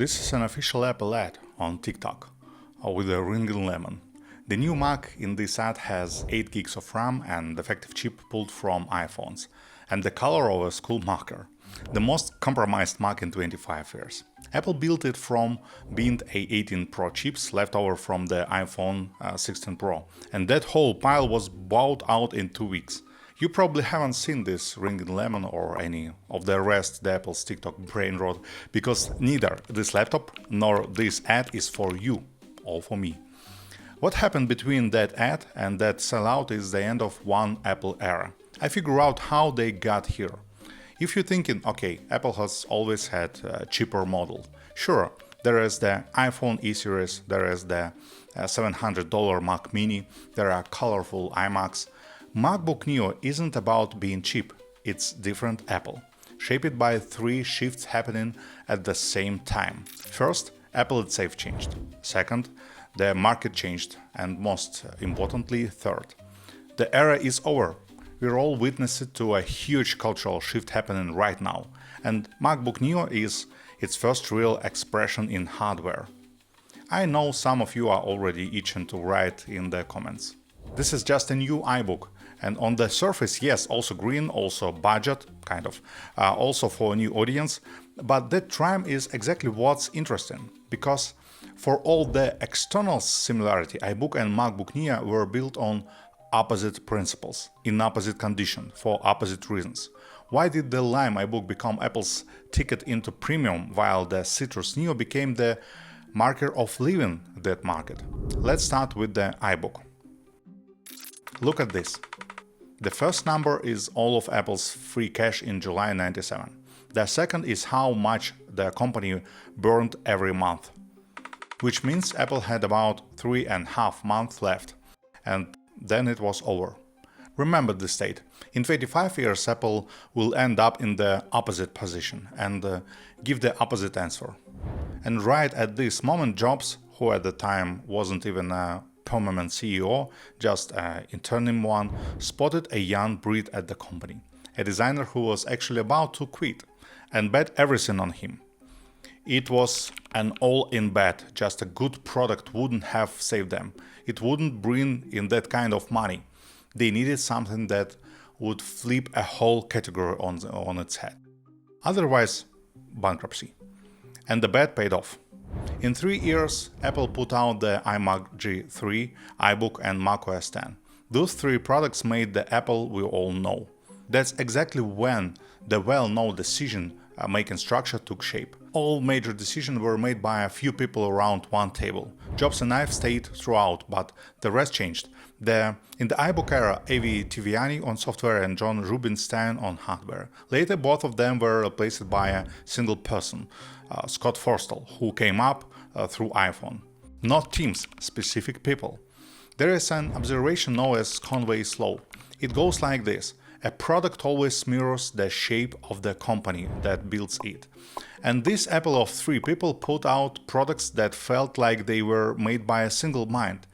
This is an official Apple ad on TikTok with a ringing lemon. The new Mac in this ad has 8 gigs of RAM and defective chip pulled from iPhones, and the color of a school marker. The most compromised Mac in 25 years. Apple built it from binned A18 Pro chips left over from the iPhone 16 Pro, and that whole pile was bought out in 2 weeks. You probably haven't seen this ringing lemon or any of the rest the Apple's TikTok brain rot, because neither this laptop nor this ad is for you or for me. What happened between that ad and that sellout is the end of one Apple era. I figure out how they got here. If you're thinking, okay, Apple has always had a cheaper model. Sure, there is the iPhone E series, there is the $700 Mac Mini, there are colorful iMacs. MacBook Neo isn't about being cheap, it's different Apple, shaped by 3 shifts happening at the same time. First, Apple itself changed. Second, the market changed. And most importantly, third, the era is over. We're all witnesses to a huge cultural shift happening right now, and MacBook Neo is its first real expression in hardware. I know some of you are already itching to write in the comments. This is just a new iBook, and on the surface, yes, also green, also budget, kind of, also for a new audience, but that trim is exactly what's interesting, because for all the external similarity, iBook and MacBook Neo were built on opposite principles, in opposite condition, for opposite reasons. Why did the Lime iBook become Apple's ticket into premium, while the Citrus Neo became the marker of leaving that market? Let's start with the iBook. Look at this. The first number is all of Apple's free cash in July '97. The second is how much the company burned every month, which means Apple had about 3.5 months left, and then it was over. Remember this date. In 25 years, Apple will end up in the opposite position and give the opposite answer. And right at this moment, Jobs, who at the time wasn't even a permanent CEO, just an interim one, spotted a young breed at the company, a designer who was actually about to quit, and bet everything on him. It was an all-in bet, just a good product wouldn't have saved them. It wouldn't bring in that kind of money. They needed something that would flip a whole category on its head. Otherwise, bankruptcy. And the bet paid off. In 3 years, Apple put out the iMac G3, iBook and macOS X. Those 3 products made the Apple we all know. That's exactly when the well-known decision-making structure took shape. All major decisions were made by a few people around one table. Jobs and Ive stayed throughout, but the rest changed. In the iBook era, Avi Tiviani on software and John Rubinstein on hardware. Later, both of them were replaced by a single person, Scott Forstall, who came up through iPhone. Not teams, specific people. There is an observation known as Conway's law. It goes like this. A product always mirrors the shape of the company that builds it. And this Apple of 3 people put out products that felt like they were made by a single mind.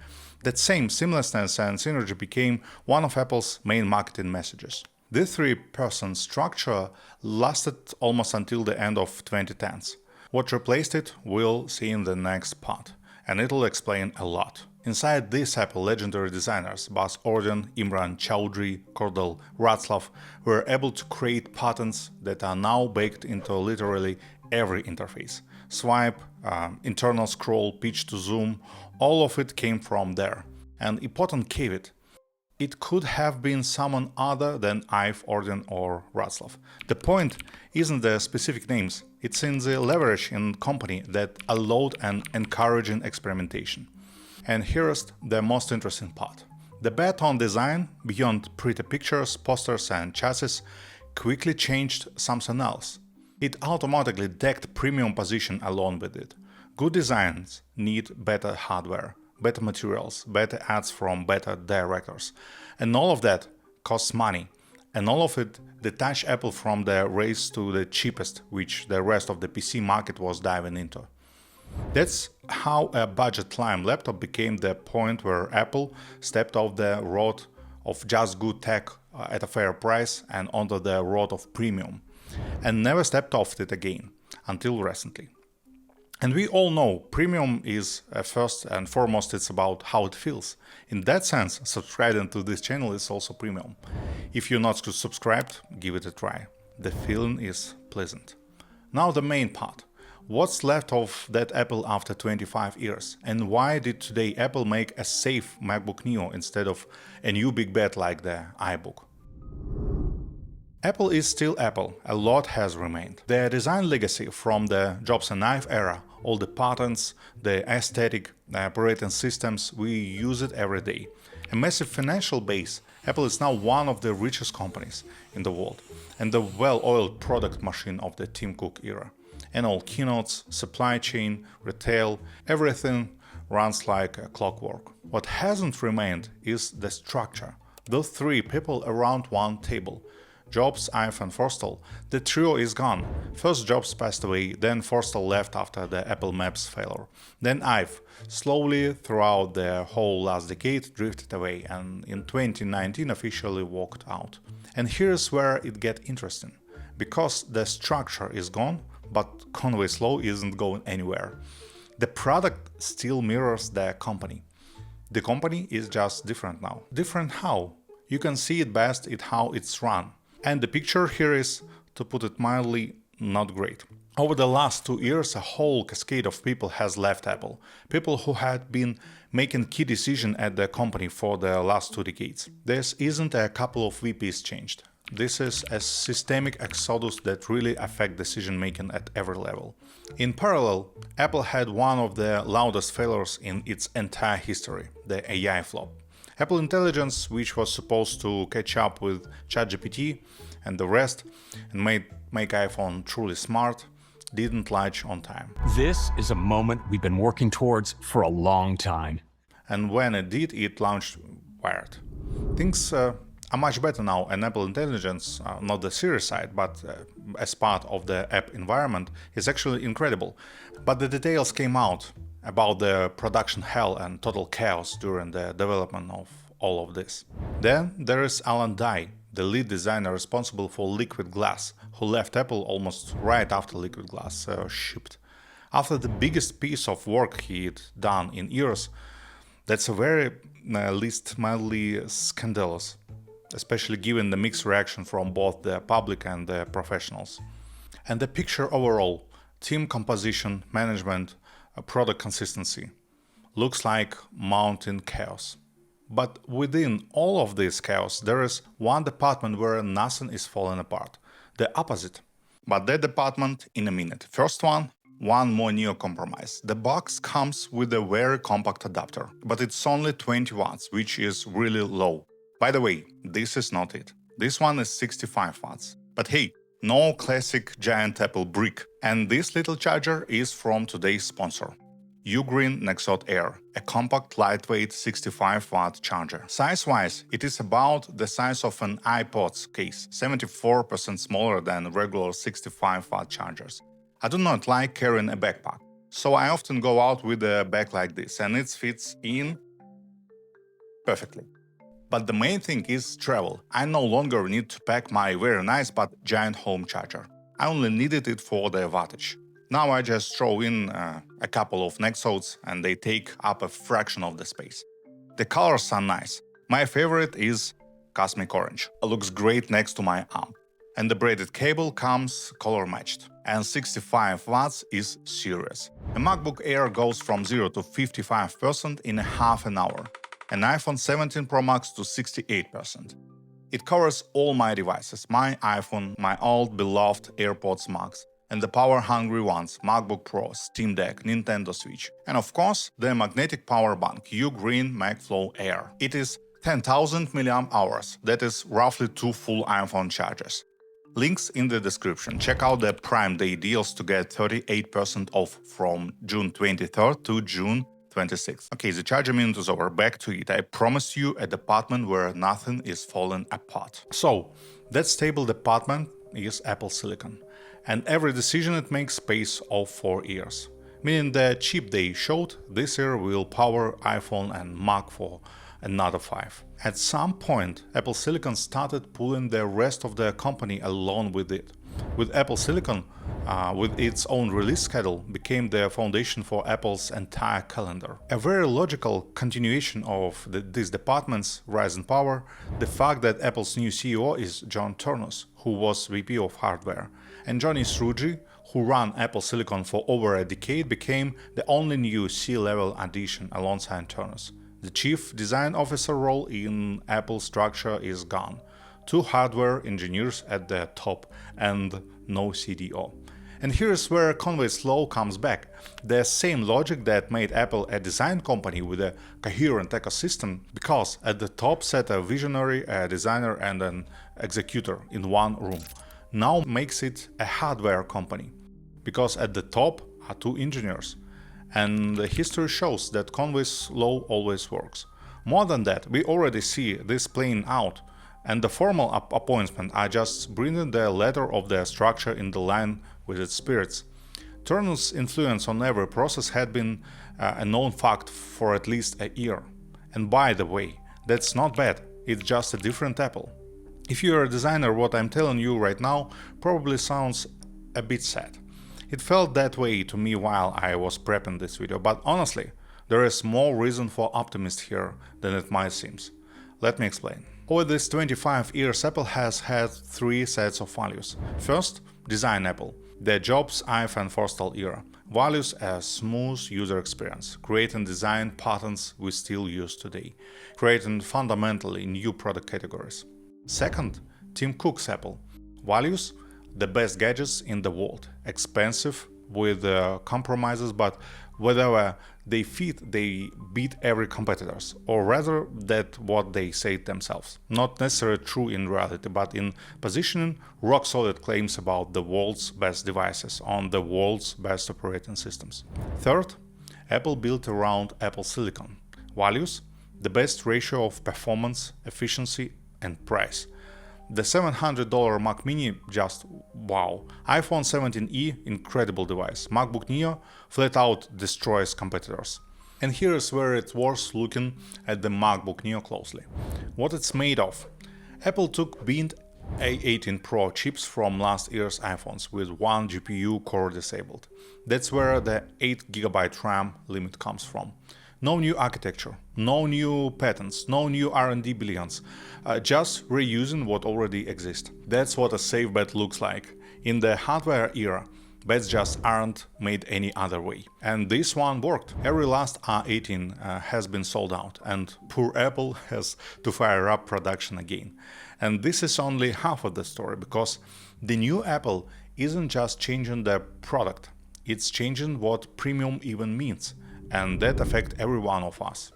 That same seamlessness and synergy became one of Apple's main marketing messages. This 3-person structure lasted almost until the end of 2010s. What replaced it, we'll see in the next part, and it'll explain a lot. Inside this Apple, legendary designers Buzz Ordon, Imran Chowdhury, Cordell Ratzlaff were able to create patterns that are now baked into literally every interface. Swipe, internal scroll, pitch to zoom, all of it came from there. An important caveat: it could have been someone other than Ive, Ordon or Ratzlaff. The point isn't the specific names, it's in the leverage in company that allowed and encouraging experimentation. And here's the most interesting part. The bet on design, beyond pretty pictures, posters and chassis, quickly changed something else. It automatically decked premium position along with it. Good designs need better hardware, better materials, better ads from better directors. And all of that costs money. And all of it detached Apple from the race to the cheapest, which the rest of the PC market was diving into. That's how a budget Lime laptop became the point where Apple stepped off the road of just good tech at a fair price and onto the road of premium, and never stepped off it again, until recently. And we all know premium is first and foremost, it's about how it feels. In that sense, subscribing to this channel is also premium. If you're not subscribed, give it a try. The feeling is pleasant. Now the main part. What's left of that Apple after 25 years? And why did today Apple make a safe MacBook Neo instead of a new big bet like the iBook? Apple is still Apple, a lot has remained. Their design legacy from the Jobs and Ive era, all the patterns, the aesthetic, the operating systems, we use it every day. A massive financial base, Apple is now one of the richest companies in the world, and the well-oiled product machine of the Tim Cook era. And all keynotes, supply chain, retail, everything runs like a clockwork. What hasn't remained is the structure. Those three people around one table. Jobs, Ive and Forstall, the trio is gone. First Jobs passed away, then Forstall left after the Apple Maps failure. Then Ive, slowly throughout the whole last decade, drifted away and in 2019 officially walked out. And here's where it gets interesting. Because the structure is gone, but Conway's law isn't going anywhere. The product still mirrors the company. The company is just different now. Different how? You can see it best in how it's run. And the picture here is, to put it mildly, not great. Over the last 2 years, a whole cascade of people has left Apple. People who had been making key decisions at the company for the last 2 decades. This isn't a couple of VPs changed. This is a systemic exodus that really affects decision-making at every level. In parallel, Apple had one of the loudest failures in its entire history, the AI flop. Apple Intelligence, which was supposed to catch up with ChatGPT and the rest and make iPhone truly smart, didn't launch on time. This is a moment we've been working towards for a long time. And when it did, it launched wired. Things are much better now, and Apple Intelligence, not the serious side, but as part of the app environment, is actually incredible. But the details came out about the production hell and total chaos during the development of all of this. Then there is Alan Dye, the lead designer responsible for Liquid Glass, who left Apple almost right after Liquid Glass shipped. After the biggest piece of work he'd done in years, that's a very least mildly scandalous, especially given the mixed reaction from both the public and the professionals. And the picture overall, team composition, management, product consistency, looks like mountain chaos. But within all of this chaos, there is one department where nothing is falling apart, the opposite. But that department in a minute. First one more Neo compromise. The box comes with a very compact adapter, but it's only 20 watts, which is really low. By the way, this is not it. This one is 65 watts. But hey, no classic giant Apple brick. And this little charger is from today's sponsor, UGREEN Nexode Air, a compact, lightweight 65-watt charger. Size-wise, it is about the size of an iPod's case, 74% smaller than regular 65-watt chargers. I do not like carrying a backpack, so I often go out with a bag like this, and it fits in perfectly. But the main thing is travel. I no longer need to pack my very nice but giant home charger. I only needed it for the wattage. Now I just throw in a couple of Nexodes and they take up a fraction of the space. The colors are nice. My favorite is Cosmic Orange. It looks great next to my arm. And the braided cable comes color matched. And 65 watts is serious. A MacBook Air goes from 0 to 55% in a half an hour. An iPhone 17 Pro Max to 68%. It covers all my devices, my iPhone, my old beloved AirPods Max, and the power-hungry ones, MacBook Pro, Steam Deck, Nintendo Switch, and of course, the magnetic power bank, UGREEN MagFlow Air. It is 10,000 mAh, that is roughly 2 full iPhone chargers. Links in the description. Check out the Prime Day deals to get 38% off from June 23rd to June 26th. Okay, the charger minute is over. Back to it. I promise you a department where nothing is falling apart. So, that stable department is Apple Silicon. And every decision it makes pays off for years. Meaning the chip they showed this year will power iPhone and Mac for another 5. At some point, Apple Silicon started pulling the rest of the company along with it. With Apple Silicon, with its own release schedule, became the foundation for Apple's entire calendar. A very logical continuation of this department's rise in power, the fact that Apple's new CEO is John Turnus, who was VP of hardware, and Jony Ive, who ran Apple Silicon for over a decade, became the only new C-level addition alongside Turnus. The Chief Design Officer role in Apple structure is gone. 2 hardware engineers at the top and no CDO. And here's where Conway's law comes back. The same logic that made Apple a design company with a coherent ecosystem, because at the top sat a visionary, a designer and an executor in one room, now makes it a hardware company, because at the top are 2 engineers. And the history shows that Conway's law always works. More than that, we already see this playing out, and the formal appointments are just bringing the letter of the structure in the line with its spirits. Turnus' influence on every process had been a known fact for at least a year. And by the way, that's not bad, it's just a different Apple. If you're a designer, what I'm telling you right now probably sounds a bit sad. It felt that way to me while I was prepping this video, but honestly, there is more reason for optimism here than it might seem. Let me explain. Over these 25 years, Apple has had 3 sets of values. First, design Apple, the Jobs, Ive and Forstall era. Values a smooth user experience, creating design patterns we still use today, creating fundamentally new product categories. Second, Tim Cook's Apple. Values the best gadgets in the world, expensive with compromises, but whether they fit, they beat every competitors, or rather that what they say themselves. Not necessarily true in reality, but in positioning, rock-solid claims about the world's best devices on the world's best operating systems. Third, Apple built around Apple Silicon. Values the best ratio of performance, efficiency and price. The $700 Mac Mini, just wow. iPhone 17e, incredible device. MacBook Neo flat out destroys competitors. And here's where it's worth looking at the MacBook Neo closely. What it's made of. Apple took binned A18 Pro chips from last year's iPhones with 1 GPU core disabled. That's where the 8GB RAM limit comes from. No new architecture, no new patents, no new R&D billions, just reusing what already exists. That's what a safe bet looks like. In the hardware era, bets just aren't made any other way. And this one worked. Every last R18 has been sold out, and poor Apple has to fire up production again. And this is only half of the story, because the new Apple isn't just changing the product, it's changing what premium even means. And that affects every one of us.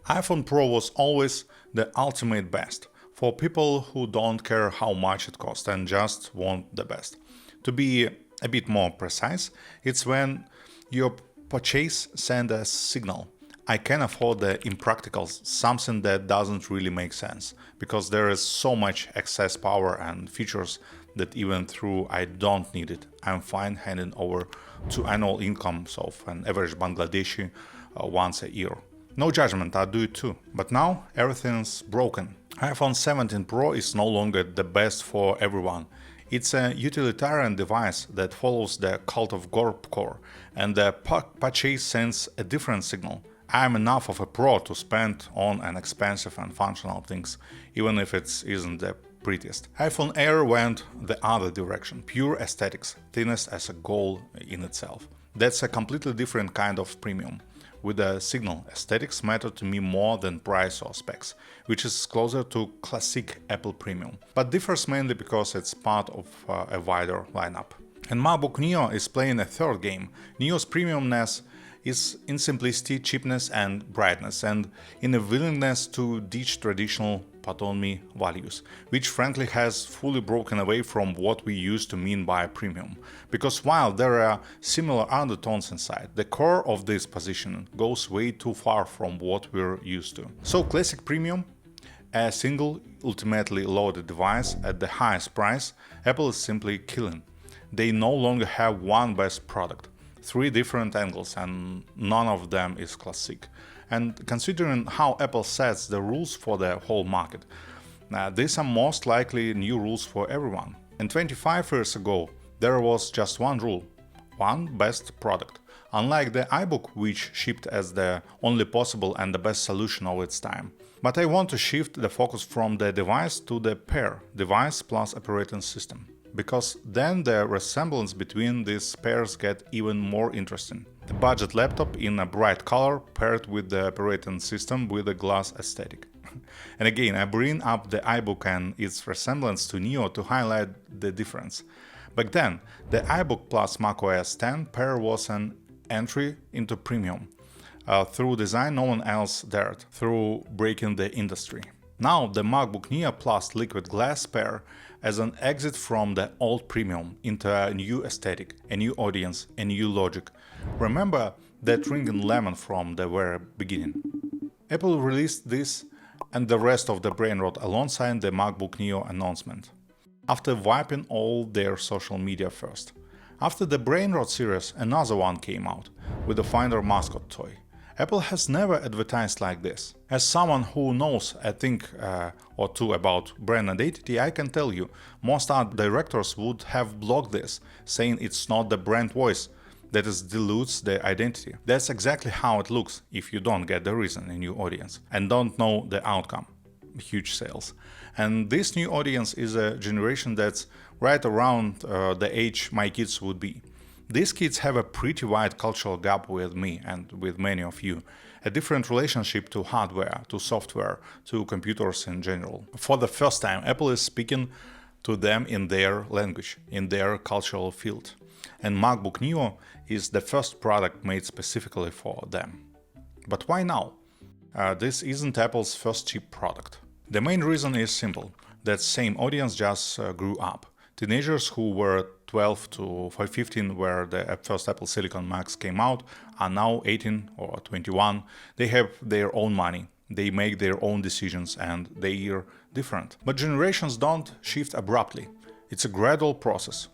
iPhone Pro was always the ultimate best for people who don't care how much it costs and just want the best. To be a bit more precise, it's when your purchase sends a signal. I can afford the impracticals, something that doesn't really make sense, because there is so much excess power and features that even though I don't need it, I'm fine handing over to annual incomes of an average Bangladeshi once a year. No judgment, I do it too. But now everything's broken. iPhone 17 Pro is no longer the best for everyone. It's a utilitarian device that follows the cult of Gorp and the purchase sends a different signal. I'm enough of a pro to spend on an expensive and functional things, even if it isn't the prettiest. iPhone Air went the other direction, pure aesthetics, thinness as a goal in itself. That's a completely different kind of premium. With a signal, aesthetics matter to me more than price or specs, which is closer to classic Apple premium, but differs mainly because it's part of a wider lineup. And MacBook Neo is playing a third game. Neo's premiumness is in simplicity, cheapness and brightness, and in a willingness to ditch traditional autonomy values, which frankly has fully broken away from what we used to mean by premium. Because while there are similar undertones inside, the core of this position goes way too far from what we're used to. So classic premium, a single ultimately loaded device at the highest price, Apple is simply killing. They no longer have one best product. 3 different angles and none of them is classic. And considering how Apple sets the rules for the whole market, these are most likely new rules for everyone. And 25 years ago, there was just one rule: one best product. Unlike the iBook, which shipped as the only possible and the best solution of its time. But I want to shift the focus from the device to the pair, device plus operating system, because then the resemblance between these pairs get even more interesting. The budget laptop in a bright color paired with the operating system with a glass aesthetic. And again, I bring up the iBook and its resemblance to Neo to highlight the difference. Back then, the iBook plus macOS 10 pair was an entry into premium, through design no one else dared, through breaking the industry. Now the MacBook Neo plus liquid glass pair as an exit from the old premium into a new aesthetic, a new audience, a new logic. Remember that ringing lemon from the very beginning. Apple released this and the rest of the brain rot alongside the MacBook Neo announcement, after wiping all their social media first. After the brain rot series, another one came out, with the Finder mascot toy. Apple has never advertised like this. As someone who knows a thing or two about brand identity, I can tell you, most art directors would have blocked this, saying it's not the brand voice, that is dilutes the identity. That's exactly how it looks if you don't get the reason in your audience and don't know the outcome. Huge sales. And this new audience is a generation that's right around the age my kids would be. These kids have a pretty wide cultural gap with me and with many of you, a different relationship to hardware, to software, to computers in general. For the first time, Apple is speaking to them in their language, in their cultural field. And MacBook Neo is the first product made specifically for them. But why now? This isn't Apple's first cheap product. The main reason is simple. That same audience just grew up. Teenagers who were 12 to 15 where the first Apple Silicon Macs came out are now 18 or 21. They have their own money. They make their own decisions and they are different. But generations don't shift abruptly. It's a gradual process.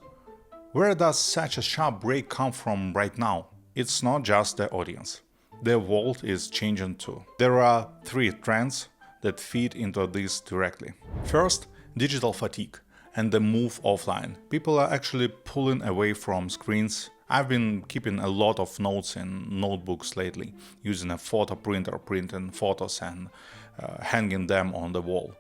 Where does such a sharp break come from right now? It's not just the audience. The world is changing too. There are three trends that feed into this directly. First, digital fatigue and the move offline. People are actually pulling away from screens. I've been keeping a lot of notes in notebooks lately, using a photo printer, printing photos and hanging them on the wall.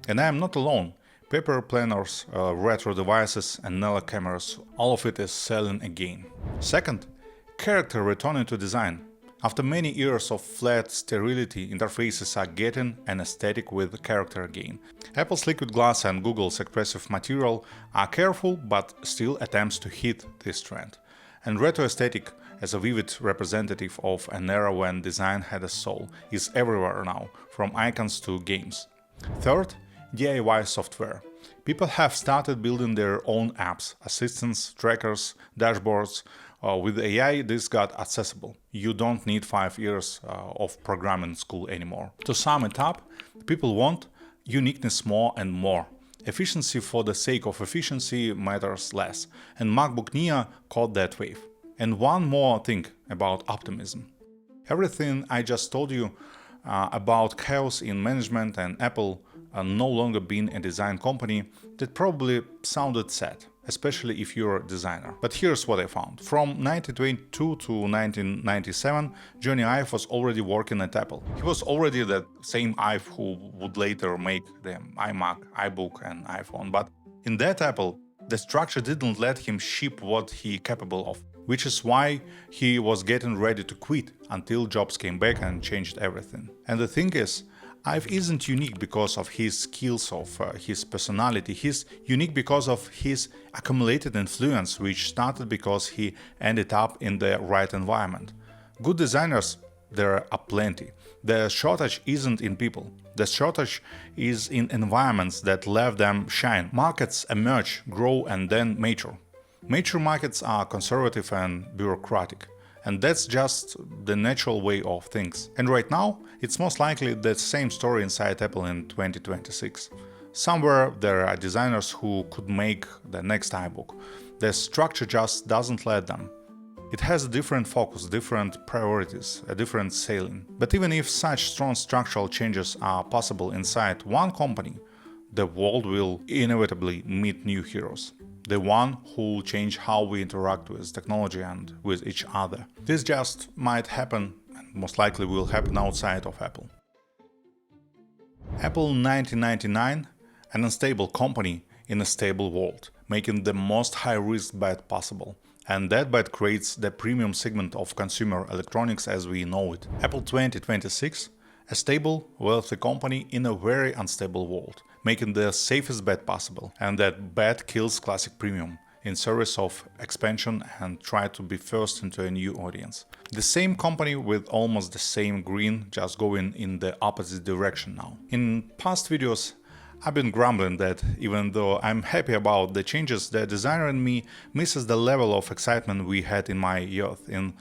And I am not alone. Paper planners, retro devices and Nella cameras, all of it is selling again. Second, character returning to design. After many years of flat sterility, interfaces are getting an aesthetic with character again. Apple's liquid glass and Google's expressive material are careful but still attempts to hit this trend. And retro aesthetic, as a vivid representative of an era when design had a soul, is everywhere now, from icons to games. Third, DIY software. People have started building their own apps, assistants, trackers, dashboards. With AI, this got accessible. You don't need 5 years of programming school anymore. To sum it up, people want uniqueness more and more. Efficiency for the sake of efficiency matters less, and MacBook Neo caught that wave. And one more thing about optimism. Everything I just told you about chaos in management and Apple no longer being a design company, that probably sounded sad, especially if you're a designer. But here's what I found. From 1922 to 1997, Jony Ive was already working at Apple. He was already the same Ive who would later make the iMac, iBook and iPhone. But in that Apple, the structure didn't let him ship what he capable of, which is why he was getting ready to quit until Jobs came back and changed everything. And the thing is, Ive isn't unique because of his skills, of his personality. He's unique because of his accumulated influence, which started because he ended up in the right environment. Good designers, there are plenty. The shortage isn't in people. The shortage is in environments that let them shine. Markets emerge, grow, and then mature. Mature markets are conservative and bureaucratic. And that's just the natural way of things. And right now, it's most likely the same story inside Apple in 2026. Somewhere there are designers who could make the next iBook. The structure just doesn't let them. It has a different focus, different priorities, a different sailing. But even if such strong structural changes are possible inside one company, the world will inevitably meet new heroes. The one who will change how we interact with technology and with each other. This just might happen, and most likely will happen outside of Apple. Apple 1999, an unstable company in a stable world, making the most high-risk bet possible. And that bet creates the premium segment of consumer electronics as we know it. Apple 2026, a stable, wealthy company in a very unstable world, making the safest bet possible. And that bet kills classic premium in service of expansion and try to be first into a new audience. The same company with almost the same green, just going in the opposite direction now. In past videos, I've been grumbling that even though I'm happy about the changes, the designer in me misses the level of excitement we had in my youth, in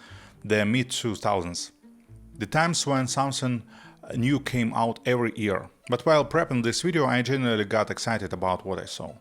the mid-2000s. The times when something new came out every year. But while prepping this video, I genuinely got excited about what I saw.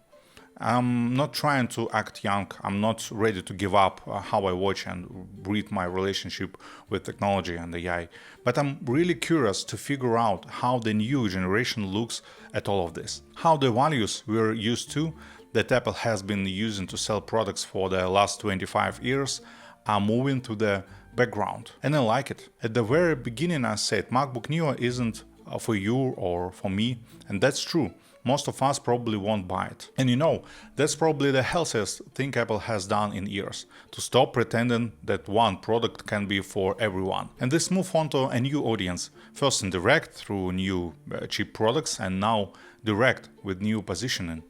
I'm not trying to act young, I'm not ready to give up how I watch and read my relationship with technology and AI, but I'm really curious to figure out how the new generation looks at all of this. How the values we're used to, that Apple has been using to sell products for the last 25 years, are moving to the background. And I like it. At the very beginning I said MacBook Neo isn't for you or for me, and that's true. Most of us probably won't buy it. And you know, that's probably the healthiest thing Apple has done in years, to stop pretending that one product can be for everyone. And this move on to a new audience, first indirect through new cheap products and now direct with new positioning.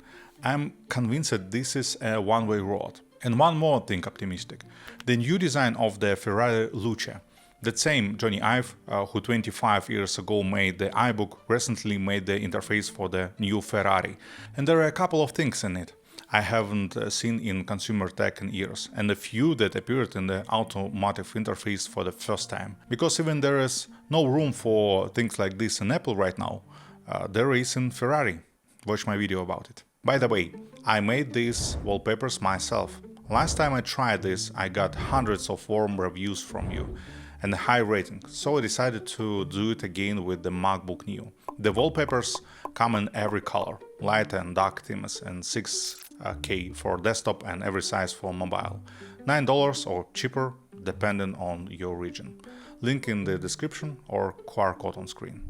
I'm convinced that this is a one-way road. And one more thing optimistic, the new design of the Ferrari Luce. That same Jony Ive, who 25 years ago made the iBook, recently made the interface for the new Ferrari. And there are a couple of things in it I haven't seen in consumer tech in years, and a few that appeared in the automotive interface for the first time. Because even there is no room for things like this in Apple right now, there is in Ferrari. Watch my video about it. By the way, I made these wallpapers myself. Last time I tried this, I got hundreds of warm reviews from you and a high rating, so I decided to do it again with the MacBook Neo. The wallpapers come in every color, light and dark themes, and 6K for desktop and every size for mobile. $9 or cheaper, depending on your region. Link in the description or QR code on screen.